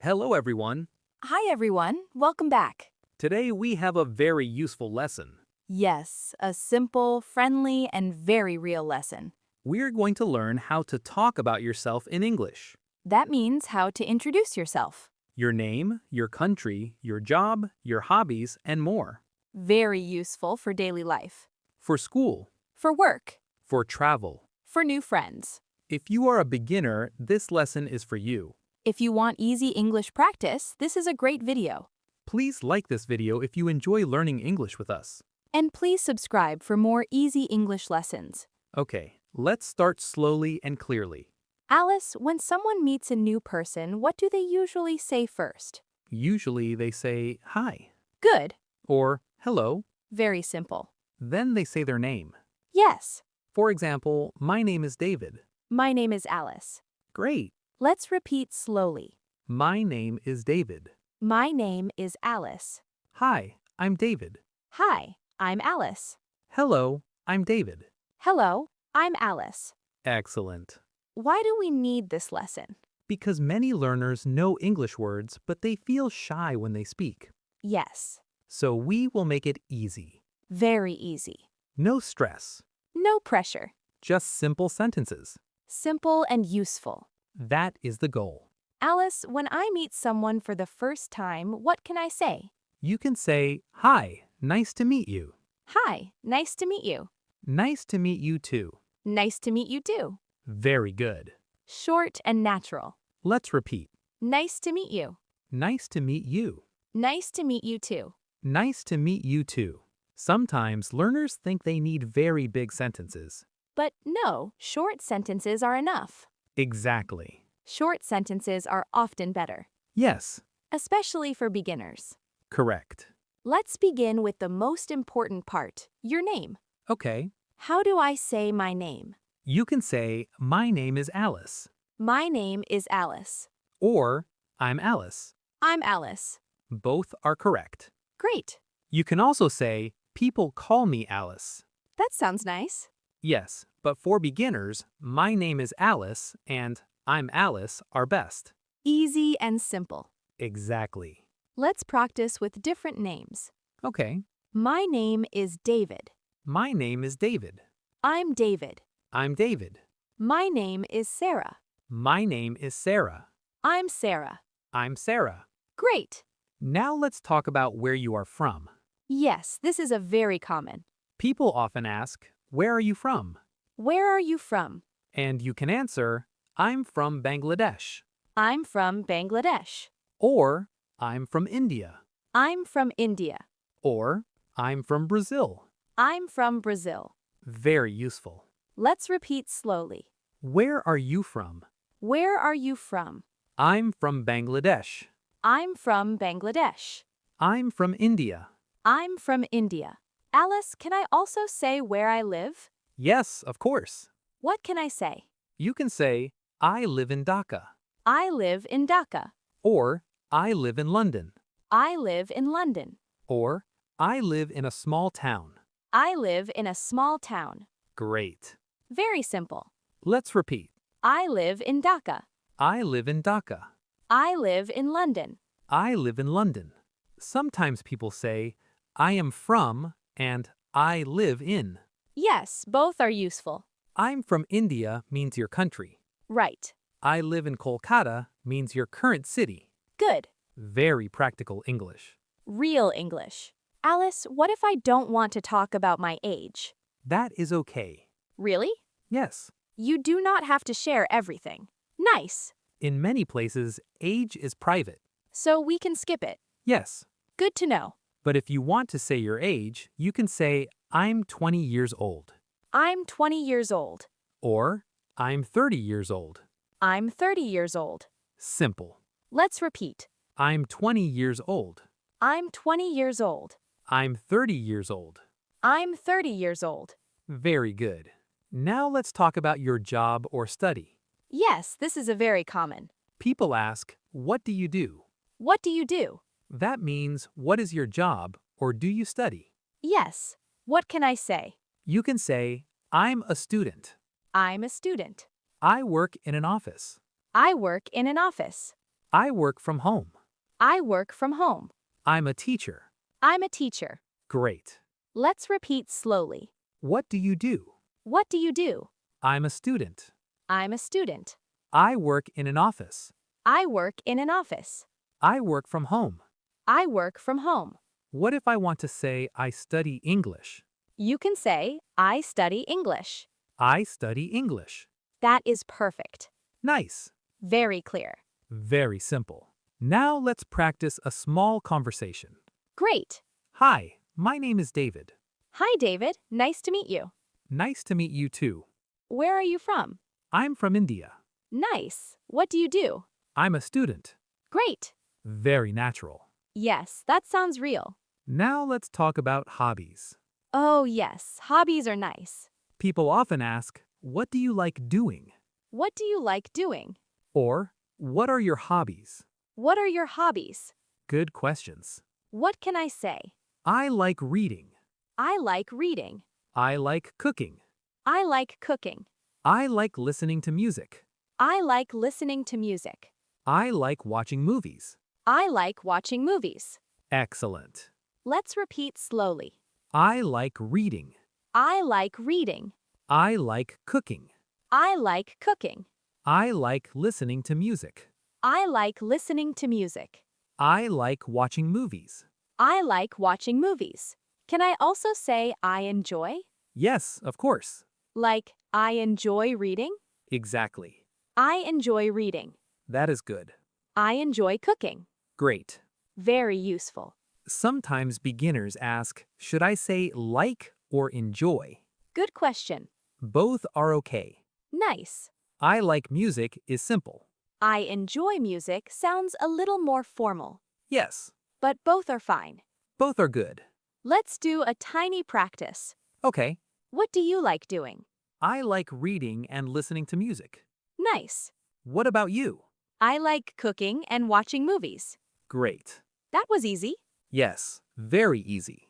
Hello, everyone. Hi everyone, welcome back. Today we have a very useful lesson. Yes, a simple, friendly, and very real lesson. We're going to learn how to talk about yourself in English. That means how to introduce yourself. Your name, your country, your job, your hobbies, and more. Very useful for daily life, For school, for work, for travel. for new friends. If you are a beginner, this lesson is for you. If you want easy English practice, this is a great video. Please like this video if you enjoy learning English with us. And please subscribe for more easy English lessons. Okay, let's start slowly and clearly. Alice, when someone meets a new person, what do they usually say first? Usually they say hi Good. or hello, Very simple. then they say their name. Yes. For example, my name is David. My name is Alice. Great. Let's repeat slowly. My name is David. My name is Alice. Hi, I'm David. Hi, I'm Alice. Hello, I'm David. Hello, I'm Alice. Excellent. Why do we need this lesson? Because many learners know English words, but they feel shy when they speak. Yes, So we will make it easy. very easy. No stress. No pressure. Just simple sentences. Simple and useful. That is the goal. Alice, when I meet someone for the first time, what can I say? You can say, hi, nice to meet you. Hi, nice to meet you. Nice to meet you too. Nice to meet you too. Very good. Short and natural. Let's repeat. Nice to meet you. Nice to meet you. Nice to meet you too. Nice to meet you too. Sometimes learners think they need very big sentences. But no, short sentences are enough. Exactly. Short sentences are often better, Yes, especially for beginners. correct. Let's begin with the most important part, your name. Okay. How do I say my name? You can say, my name is Alice. My name is Alice. Or, I'm Alice. I'm Alice. Both are correct. Great. You can also say, people call me Alice. That sounds nice. Yes, but for beginners, my name is Alice and I'm Alice are best. Easy and simple. Exactly. Let's practice with different names. Okay. My name is David. My name is David. I'm David. I'm David. My name is Sarah. My name is Sarah. I'm Sarah. I'm Sarah. Great. Now let's talk about where you are from. Yes, this is a very common. People often ask, where are you from? Where are you from? And you can answer, I'm from Bangladesh. I'm from Bangladesh. Or, I'm from India. I'm from India. Or, I'm from Brazil. I'm from Brazil. Very useful. Let's repeat slowly. Where are you from? Where are you from? I'm from Bangladesh. I'm from Bangladesh. I'm from India. I'm from India. Alice, can I also say where I live? Yes, of course. What can I say? You can say, I live in Dhaka. I live in Dhaka. Or, I live in London. I live in London. Or, I live in a small town. I live in a small town. Great. Very simple. Let's repeat. I live in Dhaka. I live in Dhaka. I live in London. I live in London. Sometimes people say, I am from and I live in. Yes, both are useful. I'm from India means your country. Right. I live in Kolkata means your current city. Good. Very practical English. Real English. Alice, what if I don't want to talk about my age? That is okay. Really? Yes, You do not have to share everything. Nice. in many places, age is private. So we can skip it. Yes, Good to know. but if you want to say your age, you can say, I'm 20 years old. I'm 20 years old. Or, I'm 30 years old. I'm 30 years old. Simple. Let's repeat. I'm 20 years old. I'm 20 years old. I'm 30 years old. I'm 30 years old. Very good. Now let's talk about your job or study. Yes, this is a very common. People ask, what do you do? What do you do? That means, what is your job or do you study? Yes. What can I say? You can say, I'm a student. I'm a student. I work in an office. I work in an office. I work from home. I work from home. I'm a teacher. I'm a teacher. Great. Let's repeat slowly. What do you do? What do you do? I'm a student. I'm a student. I work in an office. I work in an office. I work from home. I work from home. What if I want to say I study English? You can say, I study English. I study English. That is perfect. Nice. Very clear. Very simple. Now let's practice a small conversation. Great. Hi, my name is David. Hi, David. Nice to meet you. Nice to meet you too. Where are you from? I'm from India. Nice. What do you do? I'm a student. Great. Very natural. Yes, that sounds real. Now let's talk about hobbies. Oh, yes. Hobbies are nice. People often ask, what do you like doing? What do you like doing? Or, what are your hobbies? What are your hobbies? Good questions. What can I say? I like reading. I like reading. I like cooking. I like cooking. I like listening to music. I like listening to music. I like watching movies. I like watching movies. Excellent. Let's repeat slowly. I like reading. I like reading. I like cooking. I like cooking. I like listening to music. I like listening to music. I like watching movies. I like watching movies. Can I also say I enjoy? Yes, of course. Like, I enjoy reading? Exactly. I enjoy reading. That is good. I enjoy cooking. Great. Very useful. Sometimes beginners ask, should I say like or enjoy? Good question. Both are okay. Nice. I like music is simple. I enjoy music sounds a little more formal, Yes, but both are fine. both are good. Let's do a tiny practice. Okay. What do you like doing? I like reading and listening to music. Nice. What about you? I like cooking and watching movies. Great. That was easy. Yes, very easy.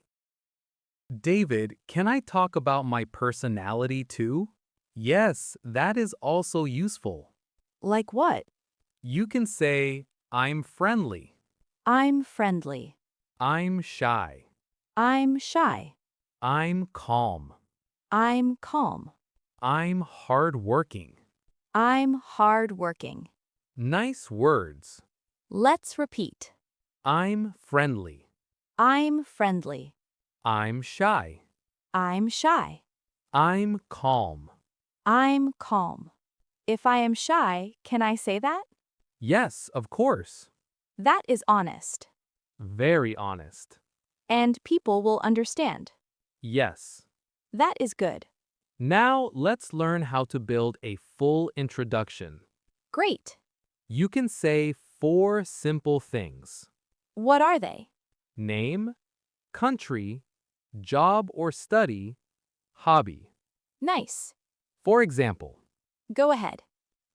David, can I talk about my personality too? Yes, that is also useful. Like what? You can say, I'm friendly. I'm friendly. I'm shy. I'm shy. I'm calm. I'm calm. I'm hardworking. I'm hardworking. Nice words. Let's repeat. I'm friendly. I'm friendly. I'm shy. I'm shy. I'm calm. I'm calm. If I am shy, can I say that? Yes, of course. That is honest. Very honest. And people will understand. Yes. That is good. Now let's learn how to build a full introduction. Great. You can say 4 simple things. What are they? Name, country, job or study, hobby. Nice. For example, Go ahead.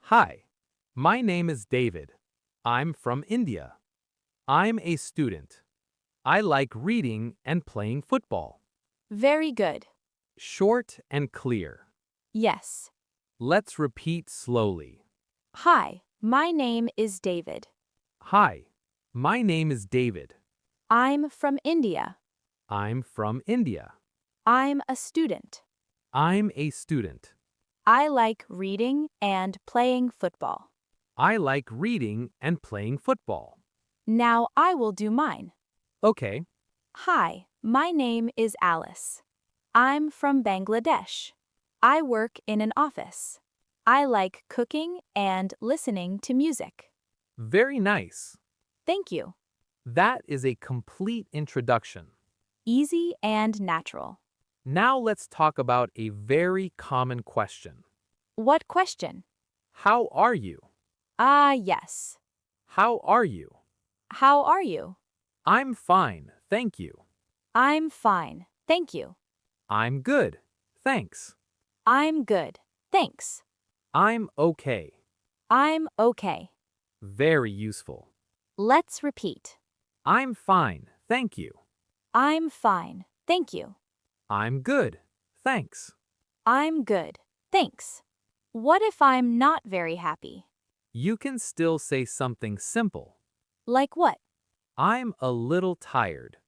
hi, my name is David. I'm from India. I'm a student. I like reading and playing football. Very good. Short and clear. Yes. Let's repeat slowly. Hi, my name is David. Hi, my name is David. I'm from India. I'm from India. I'm a student. I'm a student. I like reading and playing football. I like reading and playing football. Now I will do mine. Okay, Hi, my name is Alice. I'm from Bangladesh. I work in an office. I like cooking and listening to music. very nice. Thank you. That is a complete introduction. Easy and natural. Now let's talk about a very common question. What question? How are you? Ah, yes. How are you? How are you? I'm fine, thank you. I'm fine. Thank you. I'm good, thanks. I'm good. Thanks. I'm okay. I'm okay. Very useful. Let's repeat. I'm fine, thank you. I'm fine. Thank you. I'm good, thanks. I'm good. Thanks. What if I'm not very happy? You can still say something simple. Like what? I'm a little tired.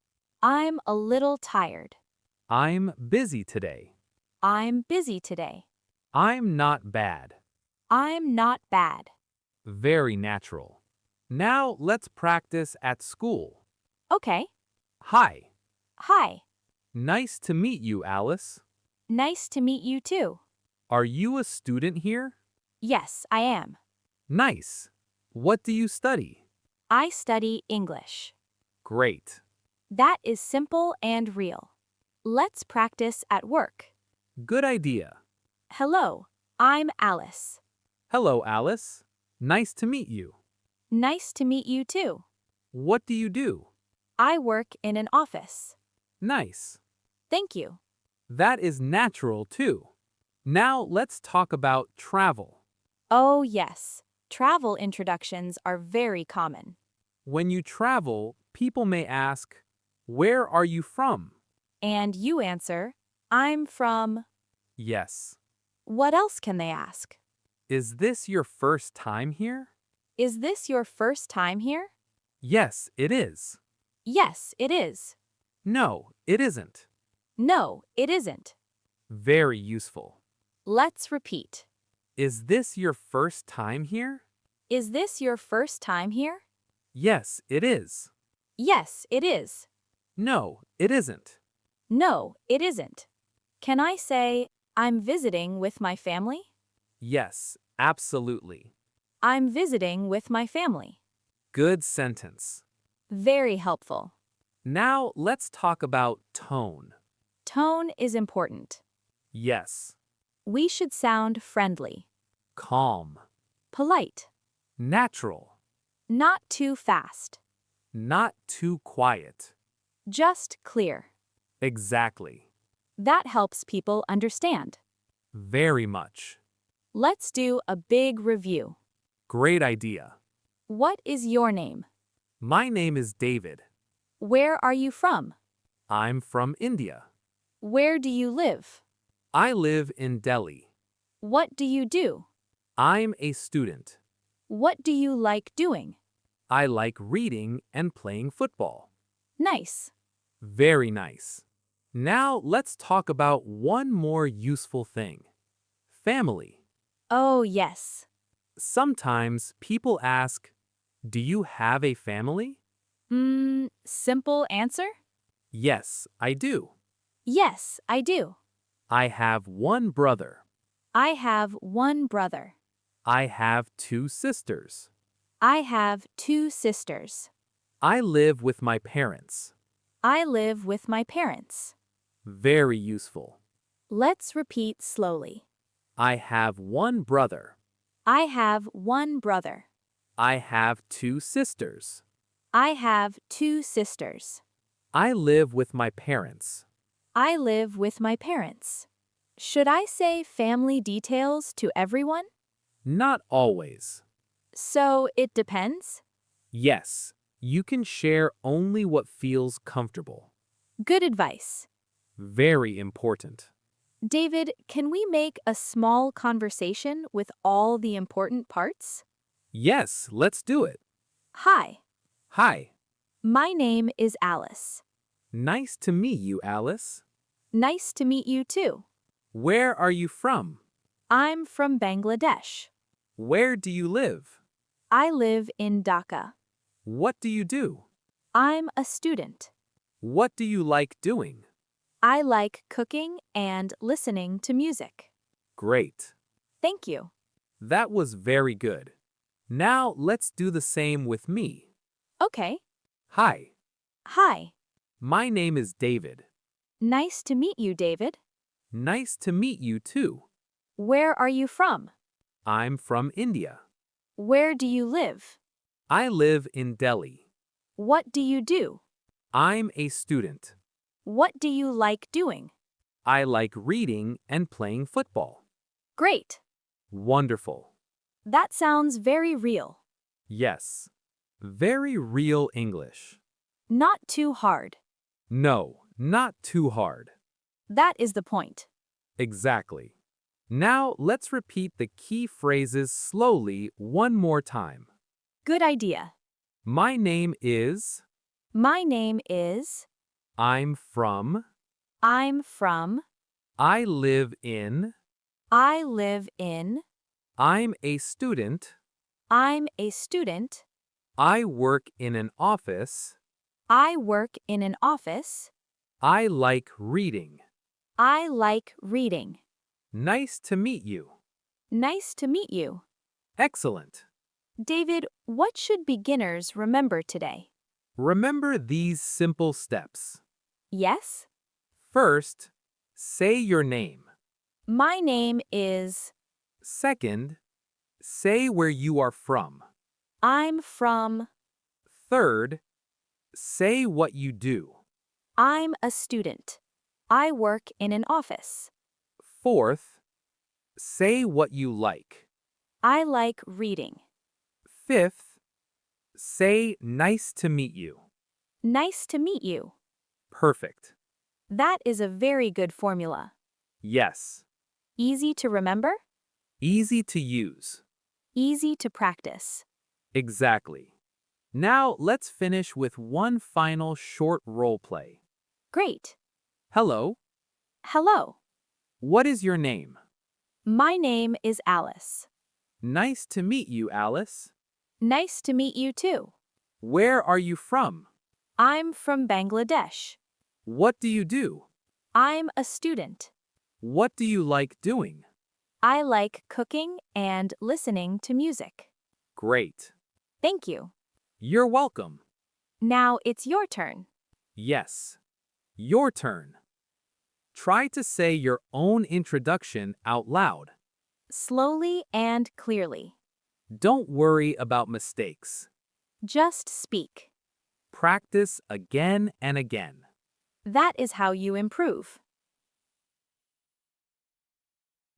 I'm a little tired. I'm busy today. I'm busy today. I'm not bad. I'm not bad. Very natural. Now let's practice at school. Okay. Hi. Hi. Nice to meet you, Alice. Nice to meet you too. Are you a student here? Yes, I am. Nice. What do you study? I study English. Great. That is simple and real. Let's practice at work. Good idea. Hello, I'm Alice. Hello, Alice. Nice to meet you. Nice to meet you too. What do you do? I work in an office. Nice. Thank you. That is natural too. Now let's talk about travel. Oh, yes. Travel introductions are very common. When you travel, people may ask, "Where are you from?" And you answer, I'm from. Yes. What else can they ask? Is this your first time here? Is this your first time here? Yes, it is. Yes, it is. No, it isn't. No, it isn't. Very useful. Let's repeat. Is this your first time here? Is this your first time here? Yes, it is. Yes, it is. No, it isn't. No, it isn't. Can I say, I'm visiting with my family? Yes, absolutely. I'm visiting with my family. Good sentence. Very helpful. Now let's talk about tone. Tone is important. Yes, We should sound friendly, calm, polite, natural, not too fast, not too quiet. just clear. Exactly. That helps people understand. Very much. Let's do a big review. Great idea. What is your name? My name is David. Where are you from? I'm from India. Where do you live? I live in Delhi. What do you do? I'm a student. What do you like doing? I like reading and playing football. Nice. Very nice. Now let's talk about one more useful thing. Family. Oh, yes. Sometimes people ask, "Do you have a family?" Simple answer? Yes, I do. Yes, I do. I have one brother. I have one brother. I have two sisters. I have two sisters. I live with my parents. I live with my parents. Very useful. Let's repeat slowly. I have one brother. I have one brother. I have two sisters. I have two sisters. I live with my parents. I live with my parents. Should I say family details to everyone? Not always. So it depends? Yes, you can share only what feels comfortable. Good advice. Very important. David, can we make a small conversation with all the important parts? Yes, let's do it. Hi, Hi. my name is Alice. Nice to meet you, Alice. Nice to meet you too. Where are you from? I'm from Bangladesh. Where do you live? I live in Dhaka. What do you do? I'm a student. What do you like doing? I like cooking and listening to music. Great. Thank you. That was very good. Now let's do the same with me. Okay. Hi. Hi. My name is David. Nice to meet you, David. Nice to meet you too. Where are you from? I'm from India. Where do you live? I live in Delhi. What do you do? I'm a student. What do you like doing? I like reading and playing football. Great. Wonderful. That sounds very real. Yes. Very real English. Not too hard. No, not too hard. That is the point. Exactly. Now let's repeat the key phrases slowly one more time. Good idea. My name is, My name is, I'm from, I'm from, I live in, I live in, I'm a student, I'm a student, I work in an office, I work in an office, I like reading. I like reading. Nice to meet you. Nice to meet you. Excellent. David, what should beginners remember today? Remember these simple steps. Yes? First, say your name. My name is, Second, say where you are from. I'm from, Third, say what you do. I'm a student. I work in an office. Fourth, say what you like. I like reading. Fifth, say nice to meet you. Nice to meet you. Perfect. That is a very good formula. Yes. Easy to remember, Easy to use. easy to practice. Exactly. Now let's finish with one final short role play. Great. Hello, Hello. what is your name? My name is Alice. Nice to meet you, Alice. Nice to meet you too. Where are you from? I'm from Bangladesh. What do you do? I'm a student. What do you like doing? I like cooking and listening to music. Great. Thank you. You're welcome. Now it's your turn. Yes. Your turn. Try to say your own introduction out loud. Slowly and clearly. Don't worry about mistakes. Just speak. Practice again and again. That is how you improve.